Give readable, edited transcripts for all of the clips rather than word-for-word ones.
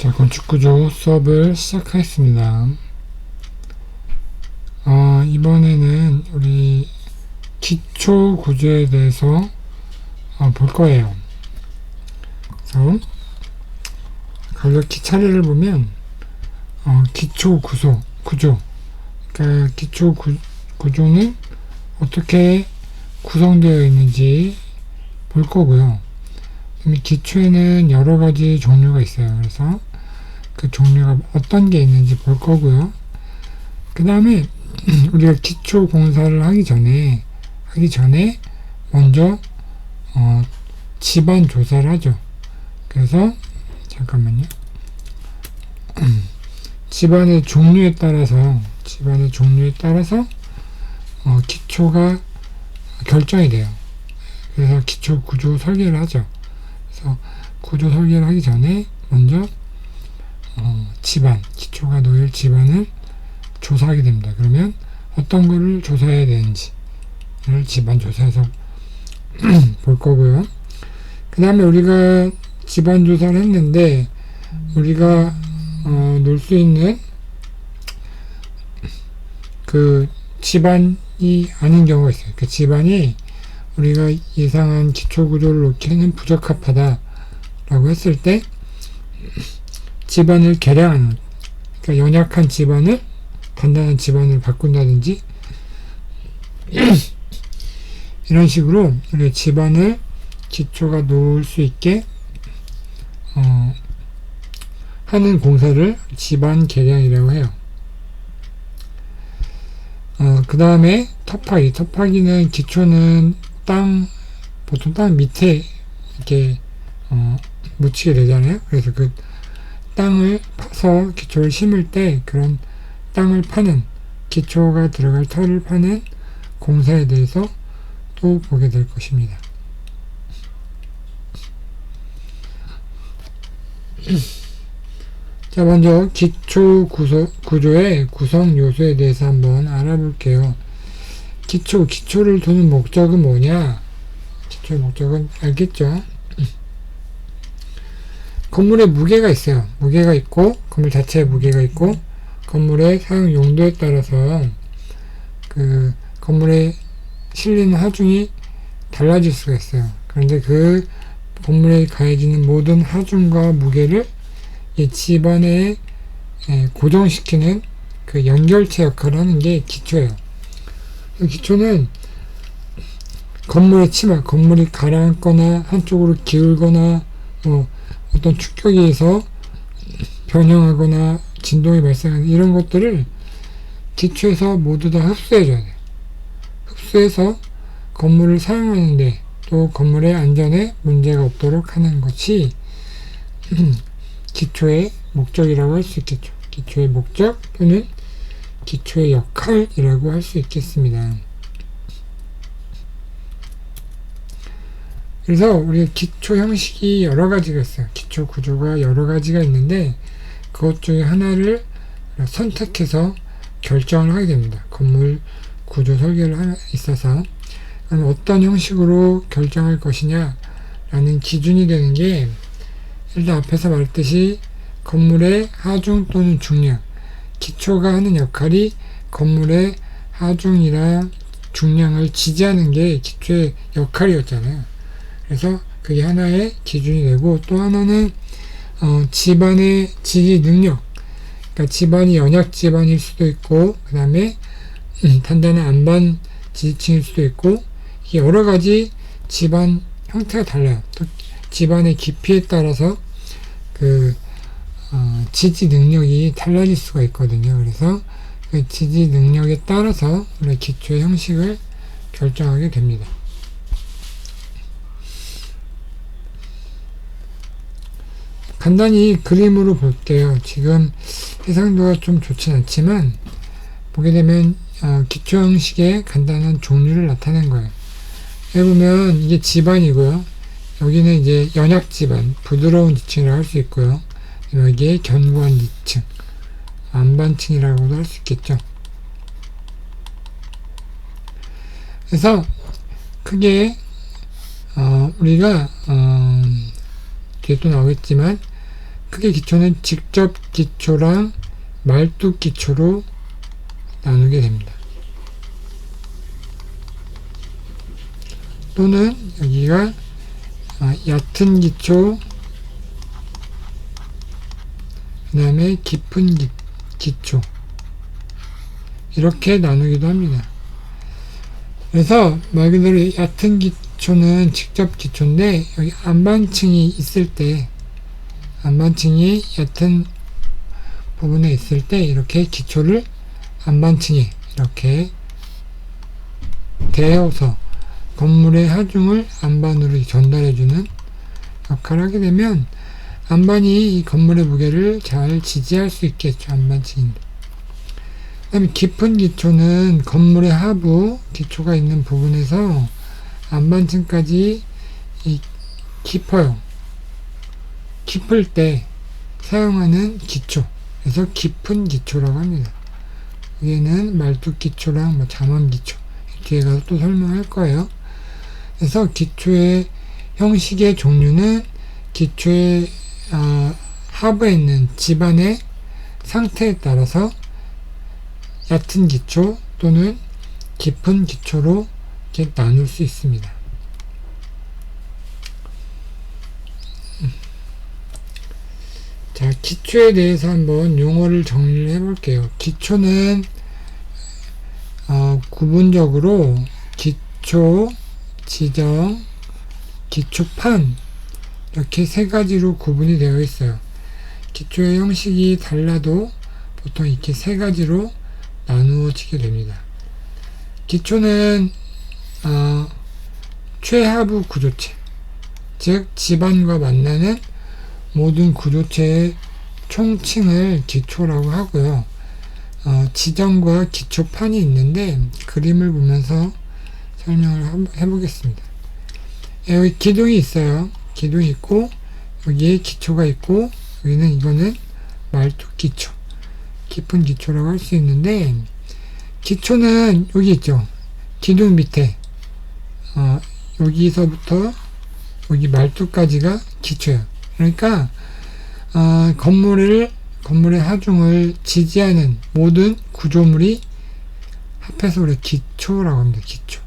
자, 건축구조 수업을 시작하겠습니다. 이번에는 우리 기초 구조에 대해서 볼 거예요. 그래서 간략히 차례를 보면 기초 구조, 그러니까 기초 구조는 어떻게 구성되어 있는지 볼 거고요. 기초에는 여러 가지 종류가 있어요. 그래서 그 종류가 어떤 게 있는지 볼 거고요. 그 다음에 우리가 기초 공사를 하기 전에 먼저 집안 조사를 하죠. 그래서 잠깐만요. 집안의 종류에 따라서 기초가 결정이 돼요. 그래서 기초 구조 설계를 하죠. 그래서 구조 설계를 하기 전에 먼저 기초가 놓일 집안을 조사하게 됩니다. 그러면 어떤 거를 조사해야 되는지를 집안 조사에서 볼 거고요. 그 다음에 우리가 집안 조사를 했는데 우리가 놓을 수 있는 그 집안이 아닌 경우가 있어요. 그 집안이 우리가 예상한 기초 구조를 놓기에는 부적합하다 라고 했을 때 집안을 개량하는, 그러니까 연약한 집안을 단단한 집안을 바꾼다든지 이런 식으로 우리 집안을 기초가 놓을 수 있게 하는 공사를 집안 개량이라고 해요. 그 다음에 터파기는 기초는 보통 땅 밑에 이렇게 묻히게 되잖아요. 그래서 그 땅을 파서 기초를 심을 때 그런 땅을 파는, 기초가 들어갈 터를 파는 공사에 대해서 또 보게 될 것입니다. 자, 먼저 기초 구조의 구성 요소에 대해서 한번 알아볼게요. 기초를 두는 목적은 뭐냐? 기초의 목적은 알겠죠? 건물에 무게가 있어요. 무게가 있고, 건물 자체에 무게가 있고, 건물의 사용 용도에 따라서 그 건물에 실리는 하중이 달라질 수가 있어요. 그런데 그 건물에 가해지는 모든 하중과 무게를 이 집안에 고정시키는 그 연결체 역할을 하는 게 기초예요. 기초는 건물의 치마, 건물이 가라앉거나 한쪽으로 기울거나 어떤 충격에 의해서 변형하거나 진동이 발생하는 이런 것들을 기초에서 모두 다 흡수해줘야 돼요. 흡수해서 건물을 사용하는데 또 건물의 안전에 문제가 없도록 하는 것이 기초의 목적이라고 할 수 있겠죠. 기초의 목적 또는 기초의 역할이라고 할 수 있겠습니다. 그래서 우리가 기초 형식이 여러 가지가 있어요. 기초 구조가 여러 가지가 있는데 그것 중에 하나를 선택해서 결정을 하게 됩니다. 건물 구조 설계를 있어서 그럼 어떤 형식으로 결정할 것이냐 라는 기준이 되는 게 일단 앞에서 말했듯이 건물의 하중 또는 중량, 기초가 하는 역할이 건물의 하중이랑 중량을 지지하는 게 기초의 역할이었잖아요. 그래서 그게 하나의 기준이 되고 또 하나는 집안의 지지 능력, 그러니까 집안이 연약 집안일 수도 있고 그 다음에 단단한 안반 지지층일 수도 있고 이게 여러 가지 집안 형태가 달라요. 또 집안의 깊이에 따라서 그 지지 능력이 달라질 수가 있거든요. 그래서 그 지지 능력에 따라서 우리 기초의 형식을 결정하게 됩니다. 간단히 그림으로 볼게요. 지금 해상도가 좀 좋진 않지만 보게 되면 기초 형식의 간단한 종류를 나타낸 거예요. 여기 보면 이게 집안이고요. 여기는 이제 연약 집안, 부드러운 지층이라고 할 수 있고요. 여기에 견고한 지층, 안반층이라고도 할 수 있겠죠. 그래서 크게 우리가 뒤에 또 나오겠지만 크게 기초는 직접 기초랑 말뚝 기초로 나누게 됩니다. 또는 여기가 얕은 기초, 그 다음에 깊은 기초, 이렇게 나누기도 합니다. 그래서 말 그대로 얕은 기초는 직접 기초인데, 여기 안반층이 있을 때, 안반층이 얕은 부분에 있을 때 이렇게 기초를 안반층에 이렇게 대어서 건물의 하중을 안반으로 전달해주는 역할을 하게 되면 안반이 이 건물의 무게를 잘 지지할 수 있겠죠. 안반층인데. 그 다음에 깊은 기초는 건물의 하부 기초가 있는 부분에서 안반층까지 깊어요. 깊을 때 사용하는 기초, 그래서 깊은 기초라고 합니다. 여기는 말뚝 기초랑 잠원 기초, 뒤에 가서 또 설명할 거예요. 그래서 기초의 형식의 종류는 기초의 하부에 있는 지반의 상태에 따라서 얕은 기초 또는 깊은 기초로 이렇게 나눌 수 있습니다. 자, 기초에 대해서 한번 용어를 정리를 해볼게요. 기초는 구분적으로 기초, 지정, 기초판 이렇게 세 가지로 구분이 되어 있어요. 기초의 형식이 달라도 보통 이렇게 세 가지로 나누어지게 됩니다. 기초는 최하부 구조체, 즉 지반과 만나는 모든 구조체의 총칭을 기초라고 하고요. 지정과 기초판이 있는데 그림을 보면서 설명을 해보겠습니다. 여기 기둥이 있어요. 기둥이 있고 여기에 기초가 있고 여기는 이거는 말뚝 기초, 깊은 기초라고 할 수 있는데 기초는 여기 있죠. 기둥 밑에 여기서부터 여기 말뚝까지가 기초예요. 그러니까 건물의 하중을 지지하는 모든 구조물이 합해서 우리 기초라고 합니다. 기초.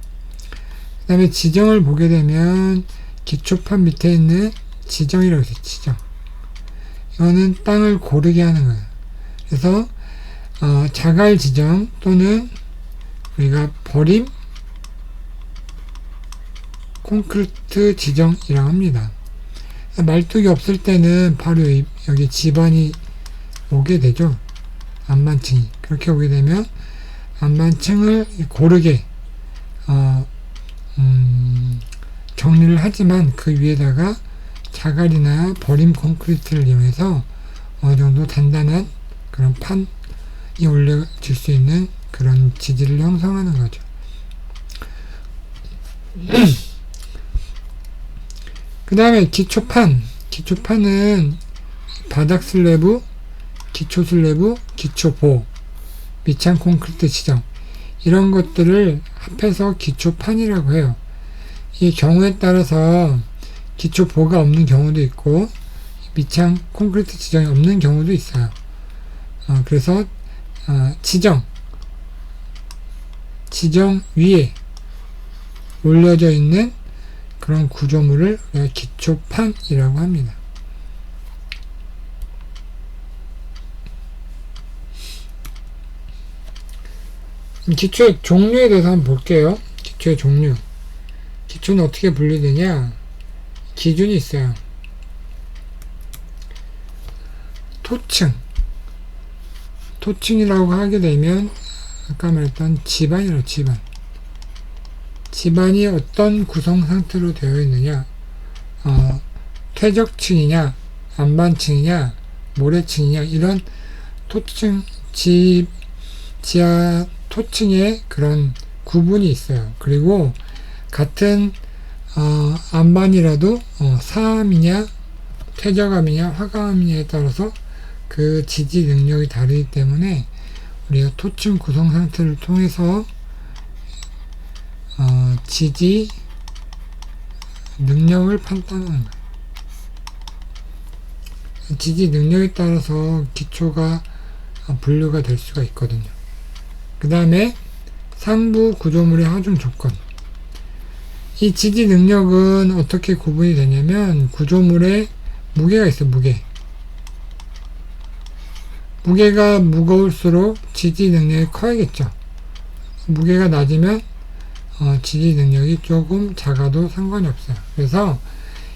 그 다음에 지정을 보게 되면 기초판 밑에 있는 지정이라고 해서 지정. 이거는 땅을 고르게 하는 거예요. 그래서 자갈 지정 또는 우리가 버림 콘크리트 지정이라고 합니다. 말뚝이 없을 때는 바로 여기 지반이 오게 되죠. 안반층이. 그렇게 오게 되면 안반층을 고르게 정리를 하지만 그 위에다가 자갈이나 버림 콘크리트를 이용해서 어느 정도 단단한 그런 판이 올려질 수 있는 그런 지지를 형성하는 거죠. 그 다음에 기초판은 바닥 슬래브, 기초 슬래브, 기초보, 밑창 콘크리트 지정 이런 것들을 합해서 기초판이라고 해요. 이 경우에 따라서 기초보가 없는 경우도 있고 밑창 콘크리트 지정이 없는 경우도 있어요. 그래서 지정 위에 올려져 있는 그런 구조물을 우리가 기초판이라고 합니다. 기초의 종류에 대해서 한번 볼게요. 기초의 종류. 기초는 어떻게 분리되냐? 기준이 있어요. 토층이라고 하게 되면 아까 말했던 지반이라고 지반이 어떤 구성 상태로 되어 있느냐, 퇴적층이냐, 안반층이냐, 모래층이냐, 이런 토층, 지하 토층의 그런 구분이 있어요. 그리고 같은 안반이라도 사암이냐, 퇴적암이냐, 화강암이냐에 따라서 그 지지 능력이 다르기 때문에 우리가 토층 구성 상태를 통해서 지지 능력을 판단하는 거예요. 지지 능력에 따라서 기초가 분류가 될 수가 있거든요. 그 다음에 상부 구조물의 하중 조건. 이 지지 능력은 어떻게 구분이 되냐면 구조물에 무게가 있어요. 무게가 무거울수록 지지 능력이 커야겠죠. 무게가 낮으면 지지 능력이 조금 작아도 상관이 없어요. 그래서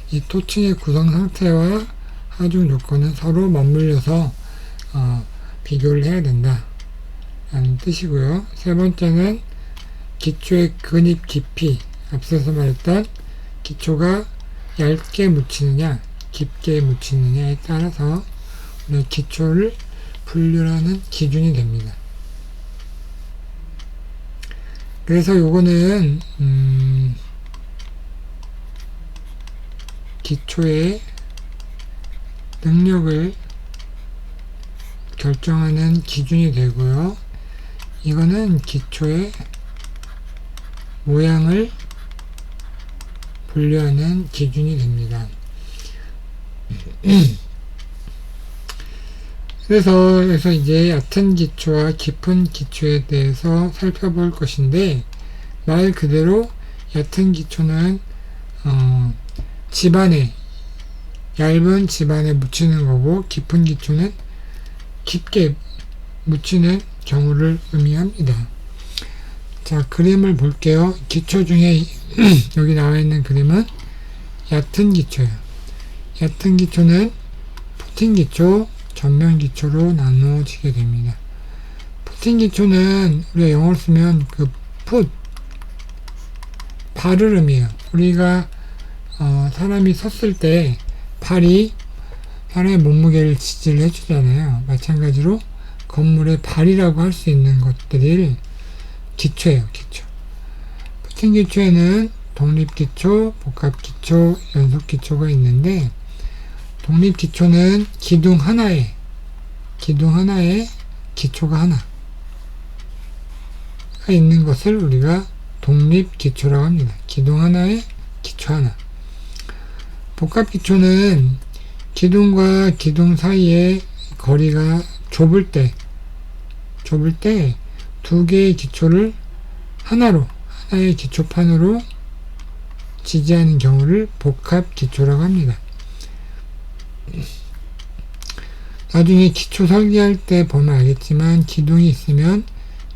이 토층의 구성 상태와 하중 조건은 서로 맞물려서 비교를 해야 된다 라는 뜻이고요. 세 번째는 기초의 근입 깊이. 앞서서 말했던 기초가 얇게 묻히느냐 깊게 묻히느냐에 따라서 우리가 기초를 분류하는 기준이 됩니다. 그래서 요거는 기초의 능력을 결정하는 기준이 되고요. 이거는 기초의 모양을 분류하는 기준이 됩니다. 그래서 이제 얕은 기초와 깊은 기초에 대해서 살펴볼 것인데, 말 그대로 얕은 기초는 얇은 집안에 묻히는 거고, 깊은 기초는 깊게 묻히는 경우를 의미합니다. 자, 그림을 볼게요. 기초 중에 여기 나와 있는 그림은 얕은 기초예요. 얕은 기초는 푸틴 기초, 전면 기초로 나누어지게 됩니다. 푸틴 기초는 우리가 영어로 쓰면 그 발을 의미해요. 우리가 사람이 섰을 때 발이 사람의 몸무게를 지지를 해주잖아요. 마찬가지로 건물의 발이라고 할 수 있는 것들이 기초예요. 푸틴 기초에는 독립기초, 복합기초, 연속기초가 있는데, 독립기초는 기둥 하나에 기초가 하나가 있는 것을 우리가 독립기초라고 합니다. 기둥 하나에 기초 하나. 복합기초는 기둥과 기둥 사이의 거리가 좁을 때 두 개의 기초를 하나의 기초판으로 지지하는 경우를 복합기초라고 합니다. 나중에 기초 설계할 때 보면 알겠지만, 기둥이 있으면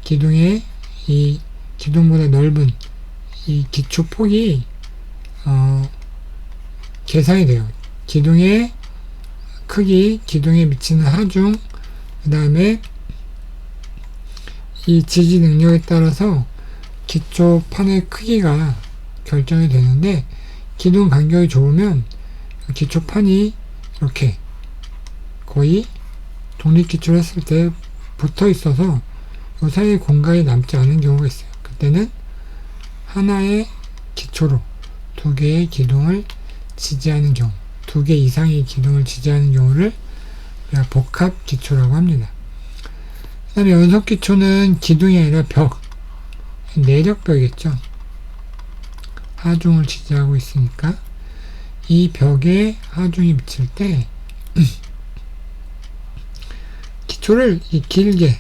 기둥의 이 기둥보다 넓은 이 기초 폭이 계산이 돼요. 기둥의 크기, 기둥에 미치는 하중, 그 다음에 이 지지 능력에 따라서 기초판의 크기가 결정이 되는데, 기둥 간격이 좁으면 기초판이 이렇게 거의 독립기초를 했을 때 붙어 있어서 그 사이에 공간이 남지 않은 경우가 있어요. 그때는 하나의 기초로 두 개의 기둥을 지지하는 경우, 두 개 이상의 기둥을 지지하는 경우를 우리가 복합기초라고 합니다. 그 다음에 연속기초는 기둥이 아니라 내력벽이겠죠. 하중을 지지하고 있으니까 이 벽에 하중이 미칠 때 기초를 길게,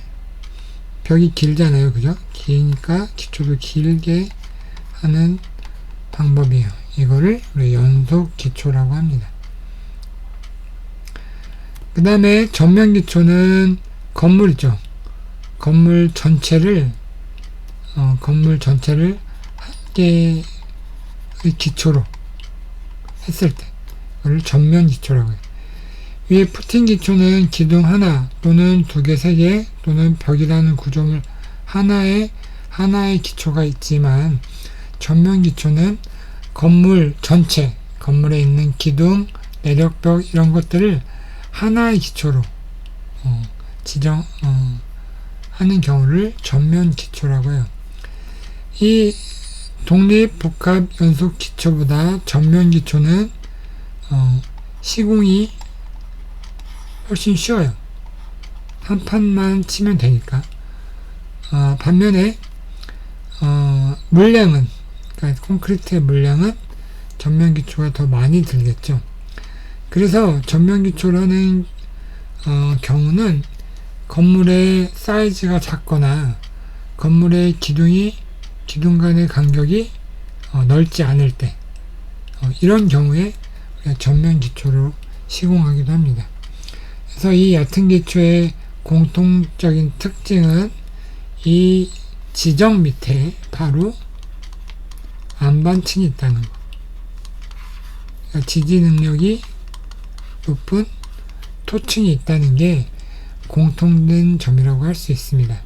벽이 길잖아요. 그죠? 기니까 기초를 길게 하는 방법이에요. 이거를 우리 연속 기초라고 합니다. 그 다음에 전면 기초는 건물이죠. 건물 전체를 한 개의 기초로 했을 때 이걸 전면 기초라고 해요. 위에 푸틴 기초는 기둥 하나 또는 두 개, 세 개 또는 벽이라는 구조물 하나의 기초가 있지만, 전면 기초는 건물 전체, 건물에 있는 기둥, 내력벽 이런 것들을 하나의 기초로 하는 경우를 전면 기초라고 해요. 이 독립, 복합, 연속 기초보다 전면 기초는 시공이 훨씬 쉬워요. 한 판만 치면 되니까. 반면에 물량은, 그러니까 콘크리트의 물량은 전면 기초가 더 많이 들겠죠. 그래서 전면기초라는 경우는 건물의 사이즈가 작거나 건물의 기둥 간의 간격이 넓지 않을 때 이런 경우에 전면기초로 시공하기도 합니다. 그래서 이 얕은 기초의 공통적인 특징은 이 지점 밑에 바로 안반층이 있다는 것. 그러니까 지지 능력이 높은 토층이 있다는 게 공통된 점이라고 할 수 있습니다.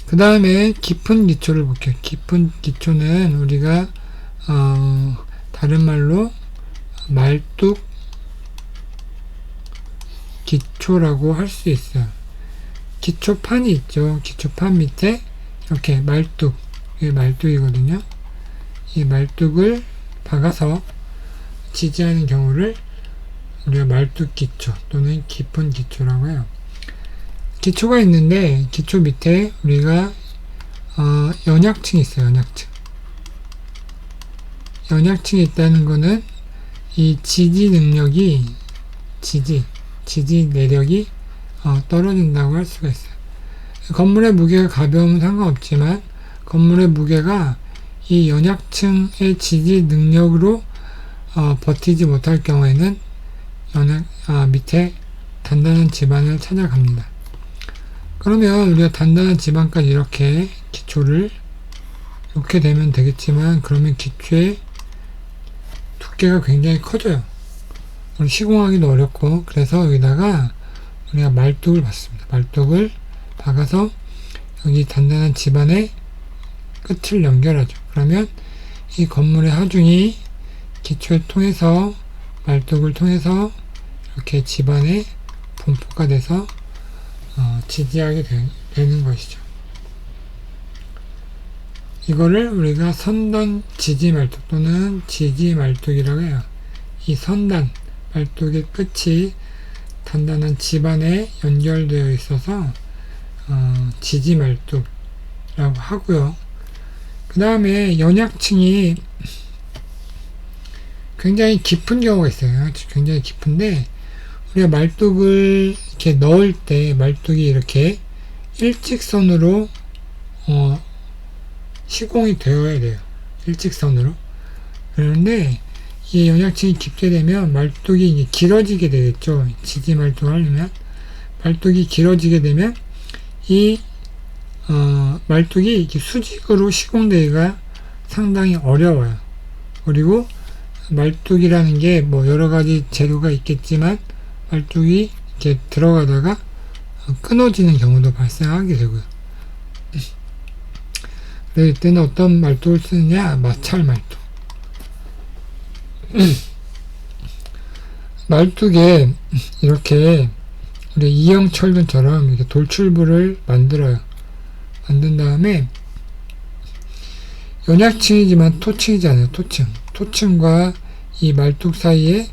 그 다음에 깊은 기초를 볼게요. 깊은 기초는 우리가 다른 말로 말뚝 기초라고 할 수 있어요. 기초판이 있죠. 기초판 밑에 이렇게 말뚝, 이게 말뚝이거든요. 이 말뚝을 박아서 지지하는 경우를 우리가 말뚝 기초 또는 깊은 기초라고 해요. 기초가 있는데 기초 밑에 우리가 연약층이 있어요. 연약층이 있다는 거는 이 지지 능력이 지지 내력이 떨어진다고 할 수가 있어요. 건물의 무게가 가벼우면 상관없지만 건물의 무게가 이 연약층의 지지 능력으로 버티지 못할 경우에는 밑에 단단한 지반을 찾아갑니다. 그러면 우리가 단단한 지반까지 이렇게 기초를 이렇게 되면 되겠지만 그러면 기초의 두께가 굉장히 커져요. 시공하기도 어렵고 그래서 여기다가 우리가 말뚝을 박습니다. 말뚝을 박아서 여기 단단한 지반의 끝을 연결하죠. 그러면 이 건물의 하중이 기초를 통해서 말뚝을 통해서 이렇게 지반에 분포가 돼서 지지하게 되는 것이죠. 이거를 우리가 선단 지지 말뚝 또는 지지 말뚝이라고 해요. 이 선단 말뚝의 끝이 단단한 지반에 연결되어 있어서 지지 말뚝이라고 하고요. 그 다음에 연약층이 굉장히 깊은 경우가 있어요. 굉장히 깊은데 우리가 말뚝을 이렇게 넣을 때 말뚝이 이렇게 일직선으로 시공이 되어야 돼요. 일직선으로. 그런데 이 연약층이 깊게 되면 말뚝이 이제 길어지게 되겠죠. 지지 말뚝을 하려면 말뚝이 길어지게 되면 이 말뚝이 이렇게 수직으로 시공되기가 상당히 어려워요. 그리고 말뚝이라는 게 뭐 여러 가지 재료가 있겠지만 말뚝이 이렇게 들어가다가 끊어지는 경우도 발생하게 되고요. 그래서 이때는 어떤 말뚝을 쓰느냐? 마찰 말뚝. 말뚝에 이렇게 우리 이형 철근처럼 이렇게 돌출부를 만들어요. 만든 다음에 연약층이지만 토층이지 않아요. 토층과 이 말뚝 사이에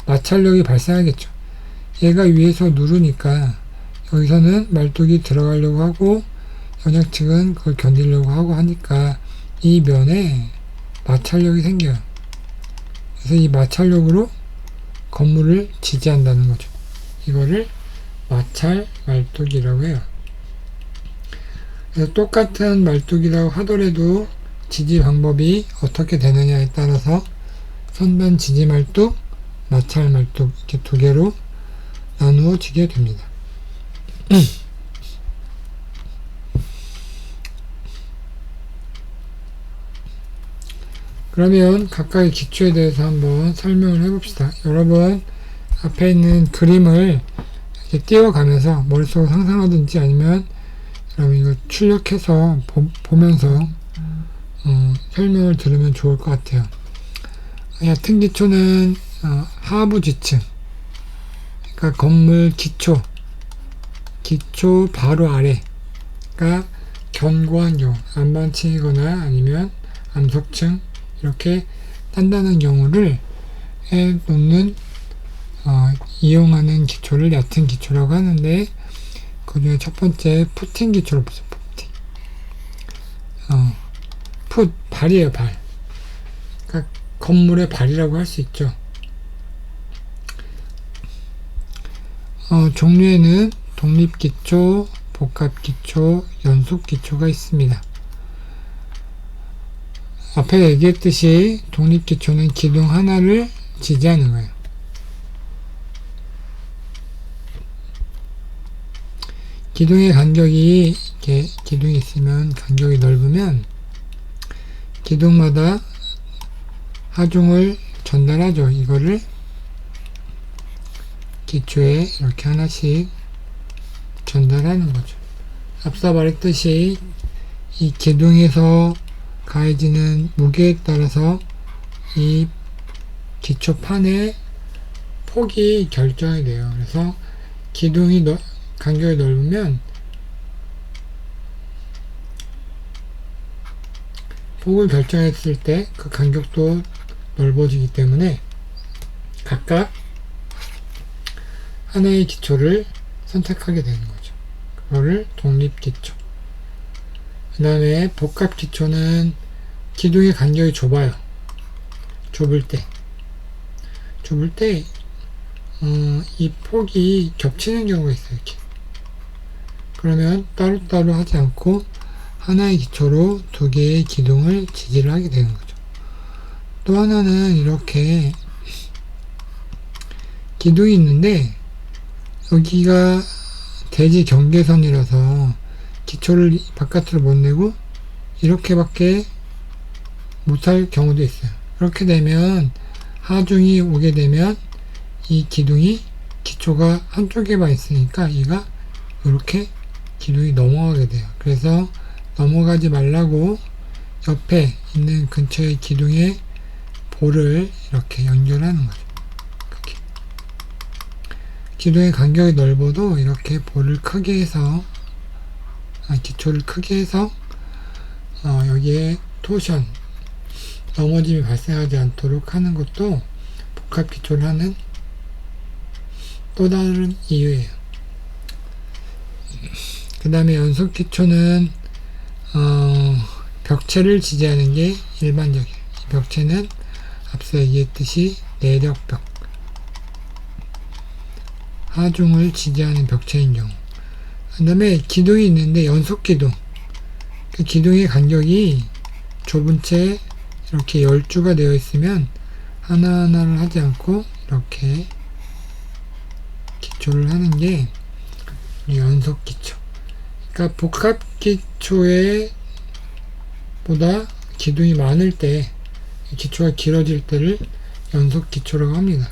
마찰력이 발생하겠죠. 얘가 위에서 누르니까 여기서는 말뚝이 들어가려고 하고 연약층은 그걸 견디려고 하고 하니까 이 면에 마찰력이 생겨요. 그래서 이 마찰력으로 건물을 지지한다는 거죠. 이거를 마찰 말뚝이라고 해요. 그래서 똑같은 말뚝이라고 하더라도 지지 방법이 어떻게 되느냐에 따라서 선반 지지 말뚝, 마찰 말뚝 이렇게 두 개로 나누어지게 됩니다. 그러면 각각의 기초에 대해서 한번 설명을 해봅시다. 여러분 앞에 있는 그림을 이렇게 띄워가면서 머릿속으로 상상하든지 아니면 여러분 이거 출력해서 보면서 설명을 들으면 좋을 것 같아요. 얕은 기초는 하부 지층, 그러니까 건물 기초 바로 아래가 견고한 경우, 안반층이거나 아니면 암석층 이렇게 단단한 경우를 놓는 이용하는 기초를 얕은 기초라고 하는데 그 중에 첫 번째 푸팅 기초를 보세요. 풋, 발이에요, 발. 그러니까 건물의 발이라고 할 수 있죠. 종류에는 독립기초, 복합기초, 연속기초가 있습니다. 앞에 얘기했듯이 독립기초는 기둥 하나를 지지하는 거예요. 기둥의 간격이 이렇게 기둥이 있으면 간격이 넓으면 기둥마다 하중을 전달하죠. 이거를 기초에 이렇게 하나씩 전달하는 거죠. 앞서 말했듯이 이 기둥에서 가해지는 무게에 따라서 이 기초판의 폭이 결정이 돼요. 그래서 기둥이 간격이 넓으면 폭을 결정했을 때 그 간격도 넓어지기 때문에 각각 하나의 기초를 선택하게 되는 거죠. 그거를 독립기초. 그 다음에 복합기초는 기둥의 간격이 좁아요. 좁을 때 이 폭이 겹치는 경우가 있어요. 이렇게. 그러면 따로따로 하지 않고 하나의 기초로 두 개의 기둥을 지지를 하게 되는 거죠. 또 하나는 이렇게 기둥이 있는데 여기가 대지 경계선이라서 기초를 바깥으로 못 내고 이렇게밖에 못할 경우도 있어요. 그렇게 되면 하중이 오게 되면 이 기둥이 기초가 한쪽에만 있으니까 얘가 이렇게 기둥이 넘어가게 돼요. 그래서 넘어가지 말라고 옆에 있는 근처의 기둥에 볼을 이렇게 연결하는 거죠. 이렇게. 기둥의 간격이 넓어도 이렇게 볼을 크게 해서 기초를 크게 해서 여기에 토션 넘어짐이 발생하지 않도록 하는 것도 복합기초를 하는 또 다른 이유예요. 그 다음에 연속기초는 벽체를 지지하는 게 일반적이에요. 이 벽체는 앞서 얘기했듯이 내력벽, 하중을 지지하는 벽체인 경우. 그 다음에 기둥이 있는데 연속기둥, 그 기둥의 간격이 좁은 채 이렇게 10주가 되어 있으면 하나하나를 하지 않고 이렇게 기초를 하는 게 연속기초. 그러니까 복합기초에 보다 기둥이 많을 때, 기초가 길어질 때를 연속기초라고 합니다.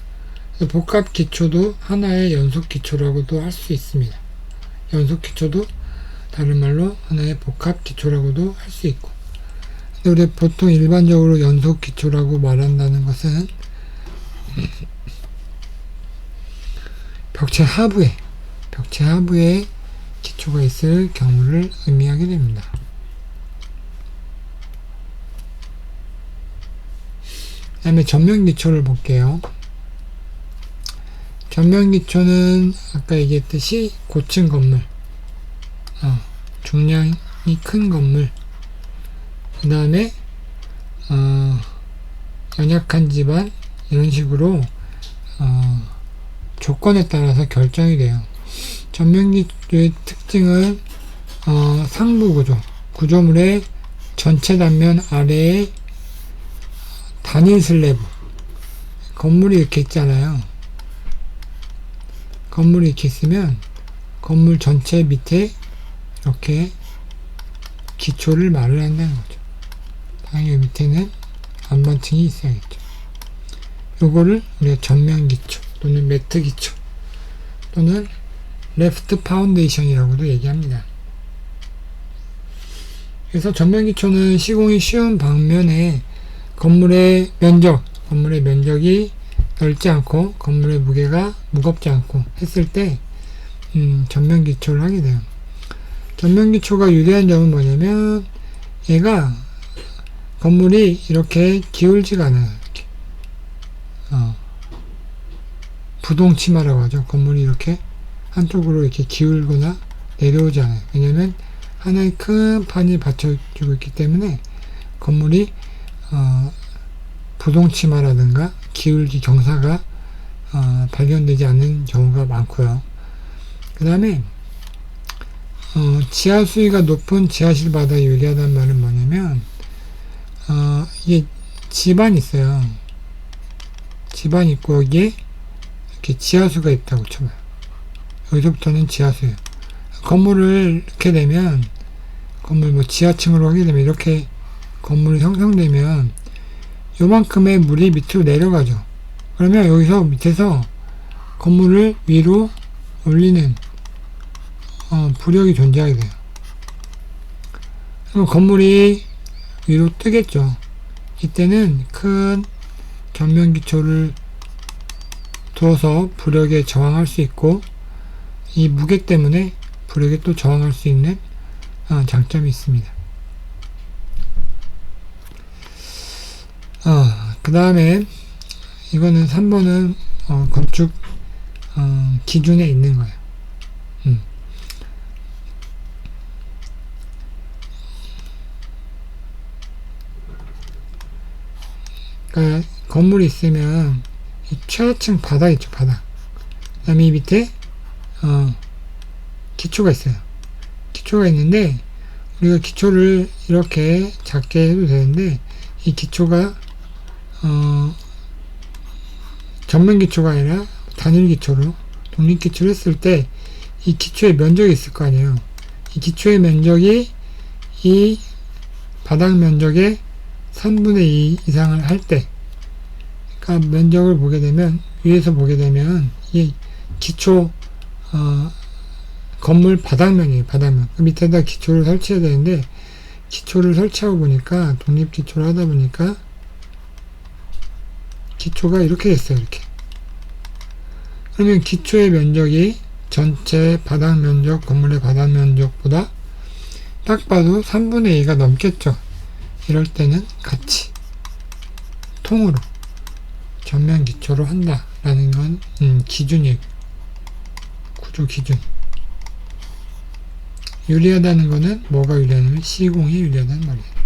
복합기초도 하나의 연속기초라고도 할 수 있습니다. 연속기초도 다른 말로 하나의 복합기초라고도 할 수 있고, 근데 우리 보통 일반적으로 연속기초라고 말한다는 것은 벽체 하부에 기초가 있을 경우를 의미하게 됩니다. 그 다음에 전면기초를 볼게요. 전면기초는 아까 얘기했듯이 고층 건물, 중량이 큰 건물, 그 다음에 연약한 집안, 이런 식으로 조건에 따라서 결정이 돼요. 전면기초의 특징은 상부 구조물의 전체 단면 아래에 단일 슬래브, 건물이 이렇게 있잖아요. 건물이 이렇게 있으면 건물 전체 밑에 이렇게 기초를 말을 한다는 거죠. 당연히 밑에는 안반층이 있어야겠죠. 요거를 우리가 전면기초 또는 매트기초 또는 레프트 파운데이션이라고도 얘기합니다. 그래서 전면기초는 시공이 쉬운 방면에 건물의 면적이 넓지 않고 건물의 무게가 무겁지 않고 했을 때 전면기초를 하게 돼요. 전면기초가 유리한 점은 뭐냐면 얘가 건물이 이렇게 기울지가 않아요. 이렇게. 부동치마라고 하죠. 건물이 이렇게 한쪽으로 이렇게 기울거나 내려오지 않아요. 왜냐면 하나의 큰 판이 받쳐주고 있기 때문에 건물이 부동치마라든가 기울기 경사가 발견되지 않는 경우가 많고요. 그 다음에 지하 수위가 높은 지하실 바닥이 유리하다는 말은 뭐냐면 이게 집안이 있어요. 집안이 있고 여기에 이렇게 지하수가 있다고 쳐봐요. 여기서부터는 지하수예요. 건물을 이렇게 되면 건물 뭐 지하층으로 하게 되면 이렇게 건물이 형성되면 요만큼의 물이 밑으로 내려가죠. 그러면 여기서 밑에서 건물을 위로 올리는 부력이 존재하게 돼요. 그럼 건물이 위로 뜨겠죠. 이때는 큰 전면 기초를 두어서 부력에 저항할 수 있고 이 무게 때문에 부력에 또 저항할 수 있는 장점이 있습니다. 그 다음에 이거는 3번은 건축 기준에 있는 거예요. 그러니까 건물이 있으면 이 최하층 바닥 있죠, 바닥. 그 다음에 이 밑에 기초가 있어요. 기초가 있는데 우리가 기초를 이렇게 작게 해도 되는데 이 기초가 전면 기초가 아니라 단일 기초로 독립 기초를 했을 때 이 기초의 면적이 있을 거 아니에요. 이 기초의 면적이 이 바닥 면적의 3분의 2 이상을 할 때, 그러니까 면적을 보게 되면 위에서 보게 되면 이 기초 건물 바닥면이에요. 바닥면. 그 밑에다 기초를 설치해야 되는데 기초를 설치하고 보니까 독립 기초를 하다 보니까 기초가 이렇게 됐어요. 이렇게. 그러면 기초의 면적이 전체 바닥 면적, 건물의 바닥 면적보다 딱 봐도 3분의 2가 넘겠죠. 이럴 때는 같이 통으로 전면 기초로 한다 라는 건 기준이에요. 구조 기준. 유리하다는 거는 뭐가 유리하냐면 시공이 유리하다는 말이에요.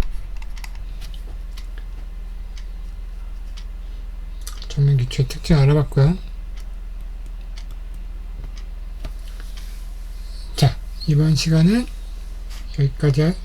전면 기초의 특징 알아봤고요. 자, 이번 시간은 여기까지입니다.